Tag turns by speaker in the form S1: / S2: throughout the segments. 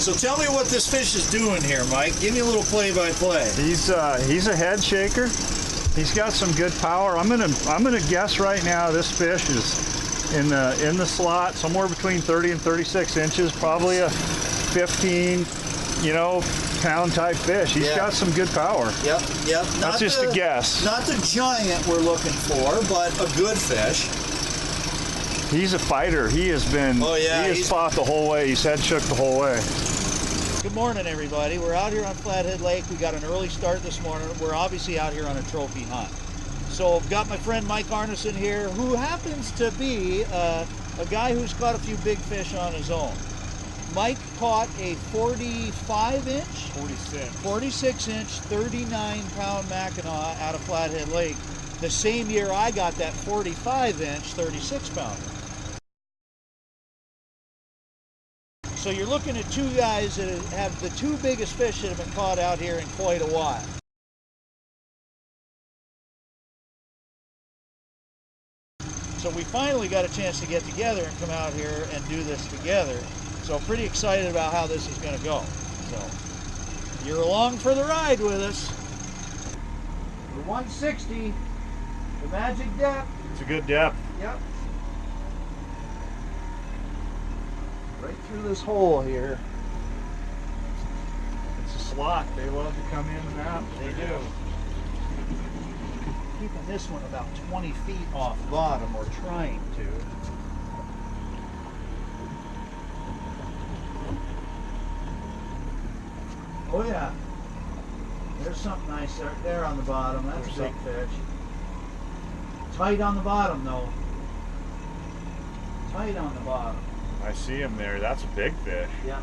S1: So tell me what this fish is doing here, Mike. Give me a little play-by-play.
S2: He's a head shaker. He's got some good power. I'm gonna guess right now this fish is in the slot somewhere between 30 and 36 inches, probably a 15, pound type fish. He's got some good power.
S1: Yep.
S2: That's just a guess.
S1: Not the giant we're looking for, but a good fish.
S2: He's a fighter. He has been.
S1: Oh yeah.
S2: He has fought the whole way. He's head shook the whole way.
S3: Good morning, everybody. We're out here on Flathead Lake. We got an early start this morning. We're obviously out here on a trophy hunt. So I've got my friend Mike Arneson here, who happens to be a guy who's caught a few big fish on his own. Mike caught a 46-inch, 39-pound Mackinaw out of Flathead Lake the same year I got that 45-inch, 36-pounder. So you're looking at two guys that have the two biggest fish that have been caught out here in quite a while. So we finally got a chance to get together and come out here and do this together. So pretty excited about how this is going to go. So you're along for the ride with us. The 160, the magic depth.
S2: It's a good depth.
S3: Yep. Right through this hole here.
S2: It's a slot. They love to come in and out.
S3: They do. Keeping this one about 20 feet off bottom, or trying to. Oh yeah. There's something nice right there on the bottom. That's a big fish. Tight on the bottom though. Tight on the bottom.
S2: I see him there. That's a big fish.
S3: Yeah.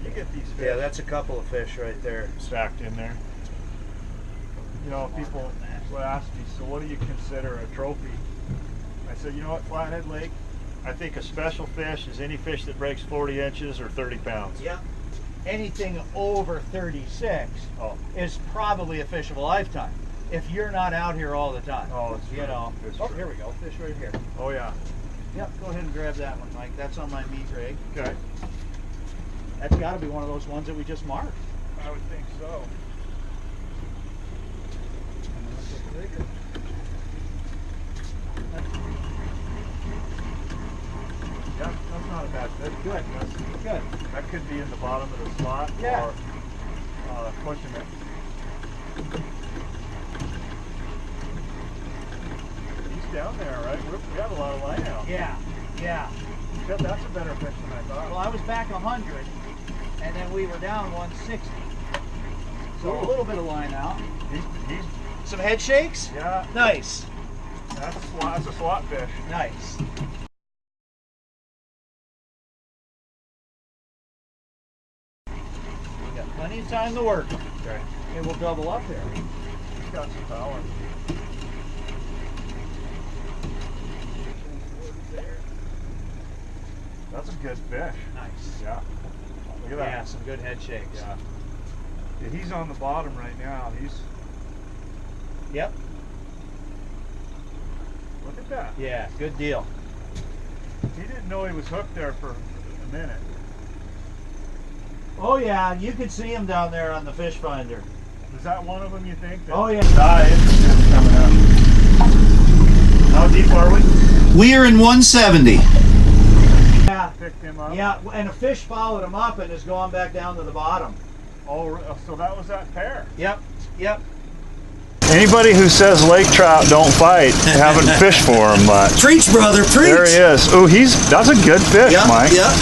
S2: You get these fish.
S3: Yeah, that's a couple of fish right there.
S2: Stacked in there. People would ask me, so what do you consider a trophy? I said, you know what, Flathead Lake, I think a special fish is any fish that breaks 40 inches or 30 pounds.
S3: Yeah. Anything over 36 is probably a fish of a lifetime. If you're not out here all the time.
S2: Oh, it's true. It's true.
S3: Here we go. Fish right here.
S2: Oh, yeah.
S3: Yep, go ahead and grab that one, Mike. That's on my meat rig.
S2: Okay.
S3: That's got to be one of those ones that we just marked.
S2: I would think so. Yeah, that's not a bad fish.
S3: Good. Good.
S2: That could be in the bottom of the slot or pushing it. He's down there, right? We got a lot of line out.
S3: Yeah.
S2: That's a better fish than I thought.
S3: Well, I was back 100, and then we were down 160. So a little bit of line out.
S2: He's
S3: some head shakes?
S2: Yeah.
S3: Nice.
S2: That's a slot fish.
S3: Nice. We got plenty of time to work.
S2: Okay.
S3: And we'll double up here.
S2: He's got some power. That's a good fish.
S3: Nice.
S2: Yeah. Look at that.
S3: Yeah, some good head shakes.
S2: Yeah. He's on the bottom right now.
S3: Yep.
S2: Look at that.
S3: Yeah, good deal.
S2: He didn't know he was hooked there for a minute.
S3: Oh yeah, you can see him down there on the fish finder.
S2: Is that one of them, you think?
S3: Oh yeah.
S2: It's coming up. How deep are we?
S1: We are in 170.
S3: Yeah.
S2: Picked him up.
S3: Yeah, and a fish followed him up and is going back down to the bottom.
S2: Oh, so that was that pair.
S3: Yep.
S2: Anybody who says lake trout don't fight haven't fished for them, but
S1: Preach, brother, preach.
S2: there he is. Oh, that's a good fish, Mike.
S1: Yeah.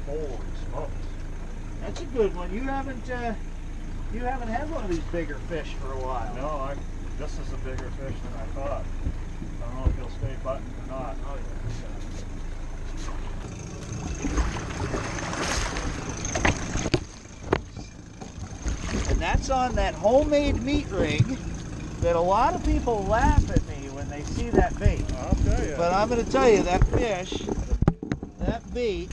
S2: Holy smokes.
S3: That's a good one. You haven't had one of these bigger fish for a while.
S2: No, this is a bigger fish than I thought. I don't know if he'll stay buttoned or not. Oh, yeah.
S3: And that's on that homemade meat rig that a lot of people laugh at me when they see that bait.
S2: I'll tell you.
S3: But I'm going to tell you, that fish, that bait,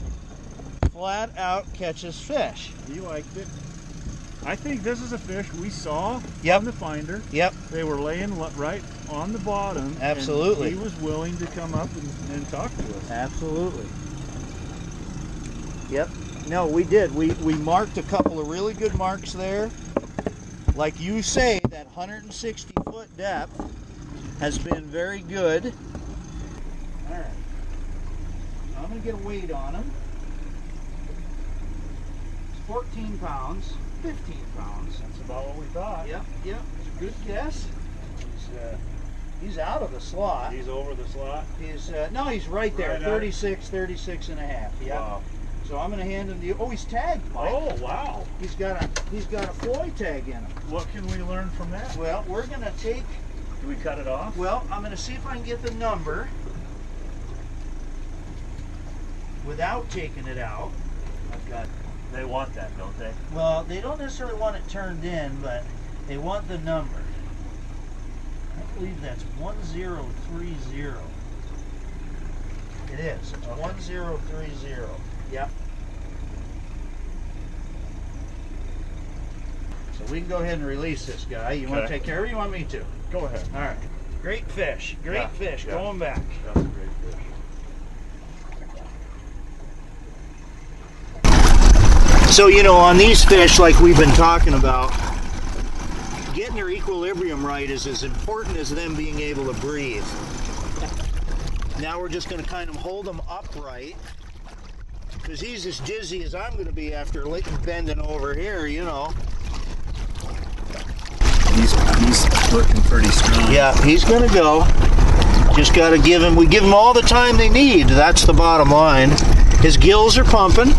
S3: flat out catches fish.
S2: He liked it. I think this is a fish we saw
S3: Yep.
S2: in the finder.
S3: Yep.
S2: They were laying right on the bottom.
S3: Absolutely.
S2: And he was willing to come up and talk to us.
S3: Absolutely. Yep. No, we did. We marked a couple of really good marks there. Like you say, that 160-foot depth has been very good. All right. I'm going to get a weight on him. It's 14 pounds, 15 pounds.
S2: That's about what we thought.
S3: Yep, yep. It's a good guess. He's out of the slot.
S2: He's over the slot?
S3: No, he's right there,
S2: Right
S3: 36 and a half. Yep.
S2: Wow.
S3: So I'm going to hand him the. Oh, he's tagged, Mike.
S2: Oh, wow.
S3: He's got a Floyd tag in him.
S2: What can we learn from that?
S3: Well, we're going to take.
S2: Do we cut it off?
S3: Well, I'm going to see if I can get the number without taking it out. I've got.
S2: They want that, don't they?
S3: Well, they don't necessarily want it turned in, but they want the number. I believe that's 1030. It is. It's
S2: Okay.
S3: 1030. Yep. So we can go ahead and release this guy. You want to
S2: Okay.
S3: take care of it or you want me to?
S2: Go ahead.
S3: All right. Great fish. Great fish.
S2: Yeah.
S3: Going back.
S2: That's a great fish.
S3: So, you know, on these fish, like we've been talking about, getting their equilibrium right is as important as them being able to breathe. Now we're just going to kind of hold them upright, because he's as dizzy as I'm going to be after bending over here, you know.
S1: He's looking pretty strong.
S3: Yeah, he's going to go. Just got to give him, we give him all the time they need. That's the bottom line. His gills are pumping.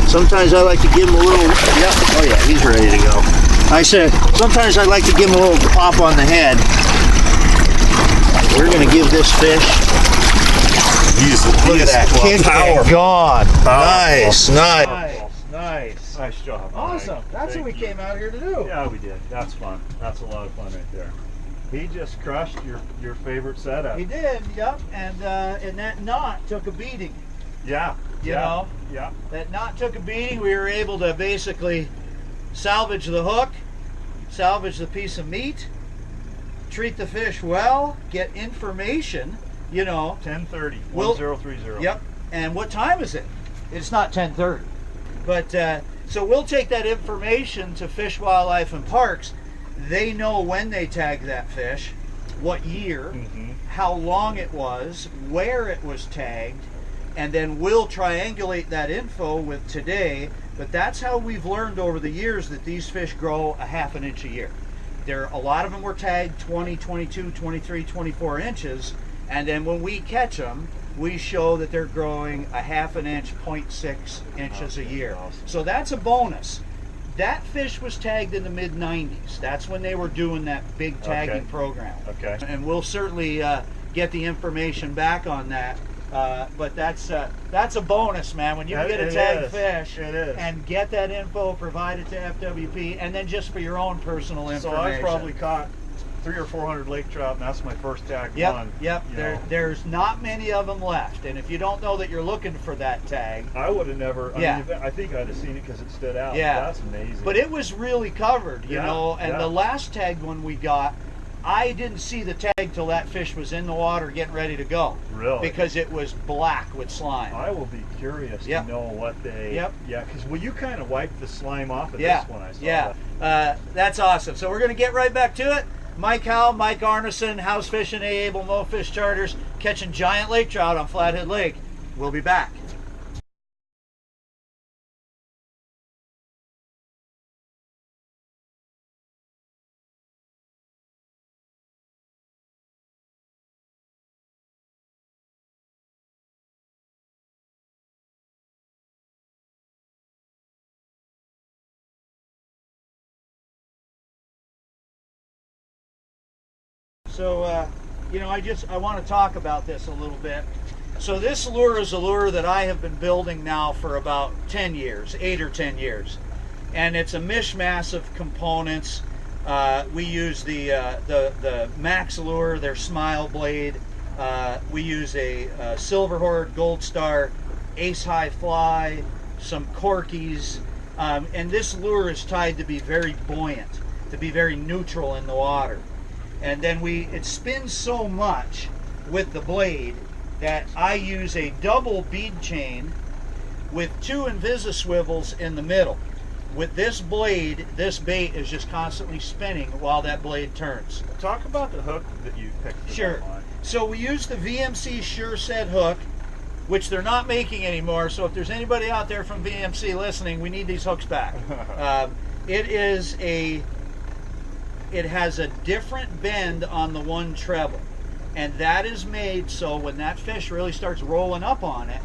S3: Sometimes I like to give him a little, yeah, oh yeah, he's ready to go. I said, sometimes I like to give him a little pop on the head. We're going to give this fish, look at that, kick and gone. Nice, nice.
S2: Nice job.
S3: Awesome.
S2: Mike.
S3: That's what we came out here to do.
S2: Yeah, we did. That's fun. That's a lot of fun right there. He just crushed your favorite setup.
S3: He did, yep, and that knot took a beating.
S2: Yeah.
S3: You know?
S2: Yeah.
S3: That knot took a beating. We were able to basically salvage the hook, salvage the piece of meat, treat the fish well, get information, you know.
S2: 10:30.
S3: We'll-
S2: 1030.
S3: Yep. And what time is it? It's not 10:30. But so we'll take that information to Fish, Wildlife, and Parks. They know when they tagged that fish, what year, how long it was, where it was tagged, and then we'll triangulate that info with today. But that's how we've learned over the years that these fish grow a half an inch a year. A lot of them were tagged 20, 22, 23, 24 inches, and then when we catch them, we show that they're growing a half an inch, 0.6 inches a year.
S2: Awesome.
S3: So that's a bonus. That fish was tagged in the mid-90s. That's when they were doing that big tagging program.
S2: Okay.
S3: And we'll certainly get the information back on that. But that's a bonus, man. When you get a tagged fish and get that info provided to FWP, and then just for your own personal information.
S2: So I've probably caught 300 or 400 lake trout, and that's my first tag one.
S3: Yep. There's not many of them left, and if you don't know that you're looking for that tag,
S2: I would have never.
S3: Yeah.
S2: I mean, I think I'd have seen it because it stood out.
S3: Yeah.
S2: That's amazing.
S3: but it was really covered, you
S2: Yeah,
S3: know. And
S2: yeah.
S3: the last tagged one we got, I didn't see the tag till that fish was in the water getting ready to go.
S2: Really?
S3: Because it was black with slime.
S2: I will be curious
S3: Yep.
S2: to know what they.
S3: Yep.
S2: Yeah, because you kind of wiped the slime off of
S3: Yeah,
S2: this one. I saw
S3: yeah.
S2: that.
S3: That's awesome. So we're going to get right back to it. Mike Howe, Mike Arneson, House Fishing, A. Able Mo Fish Charters, catching giant lake trout on Flathead Lake. We'll be back. So, you know, I want to talk about this a little bit. So this lure is a lure that I have been building now for about 10 years, 8 or 10 years. And it's a mishmash of components. We use the Max lure, their Smile blade. We use a Silver Horde Gold Star Ace High Fly, some Corkies. And this lure is tied to be very buoyant. to be very neutral in the water. And then it spins so much with the blade that I use a double bead chain with 2 Invisiswivels in the middle. With this blade, this bait is just constantly spinning while that blade turns.
S2: Talk about the hook that you picked.
S3: Sure. So we use the VMC Sure Set hook, which they're not making anymore. So if there's anybody out there from VMC listening, we need these hooks back. It has a different bend on the one treble, and that is made so when that fish really starts rolling up on it,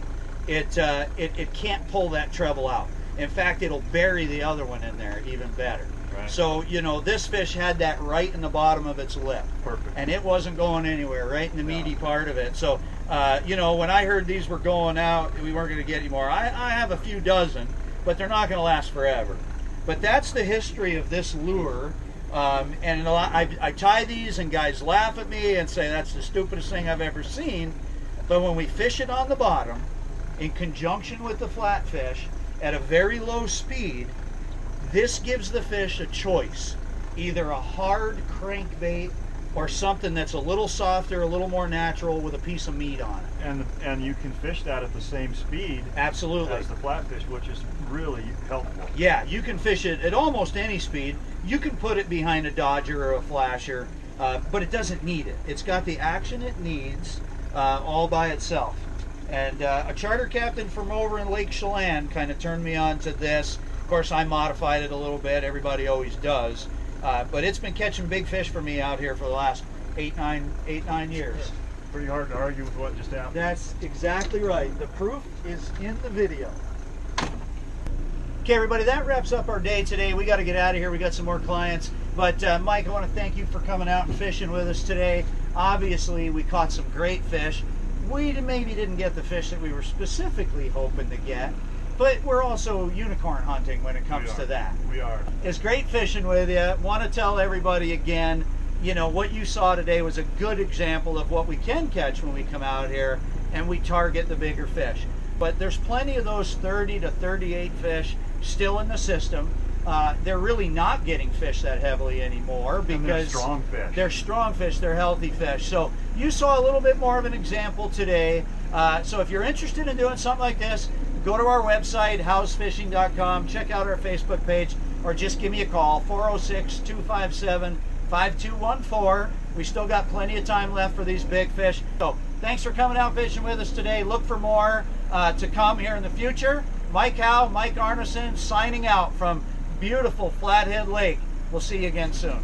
S3: it can't pull that treble out. In fact, it'll bury the other one in there even better.
S2: Right.
S3: So, you know, this fish had that right in the bottom of its lip.
S2: Perfect.
S3: And it wasn't going anywhere, right in the meaty part of it. So, you know, when I heard these were going out, we weren't going to get any more. I have a few dozen, but they're not going to last forever. But that's the history of this lure. And I tie these, and guys laugh at me and say that's the stupidest thing I've ever seen. But when we fish it on the bottom, in conjunction with the flatfish, at a very low speed, this gives the fish a choice. Either a hard crankbait or something that's a little softer, a little more natural with a piece of meat on it.
S2: And you can fish that at the same speed
S3: Absolutely.
S2: as the flatfish, which is really helpful.
S3: Yeah, you can fish it at almost any speed. You can put it behind a dodger or a flasher, but it doesn't need it. It's got the action it needs all by itself. And a charter captain from over in Lake Chelan kind of turned me on to this. Of course, I modified it a little bit. Everybody always does. But it's been catching big fish for me out here for the last 8-9 years.
S2: Pretty hard to argue with what just happened.
S3: That's exactly right. The proof is in the video. Okay, everybody, that wraps up our day today. We got to get out of here. We got some more clients. But Mike, I want to thank you for coming out and fishing with us today. Obviously, we caught some great fish. We maybe didn't get the fish that we were specifically hoping to get, but we're also unicorn hunting when it comes to that.
S2: We are.
S3: It's great fishing with you. Want to tell everybody again, you know, what you saw today was a good example of what we can catch when we come out here and we target the bigger fish. But there's plenty of those 30 to 38 fish still in the system. They're really not getting fished that heavily anymore because
S2: they're strong fish.
S3: They're strong fish, they're healthy fish. So you saw a little bit more of an example today. So if you're interested in doing something like this, go to our website, housefishing.com, check out our Facebook page, or just give me a call, 406-257-5214. We still got plenty of time left for these big fish. So thanks for coming out fishing with us today. Look for more to come here in the future. Mike Howe, Mike Arneson, signing out from beautiful Flathead Lake. We'll see you again soon.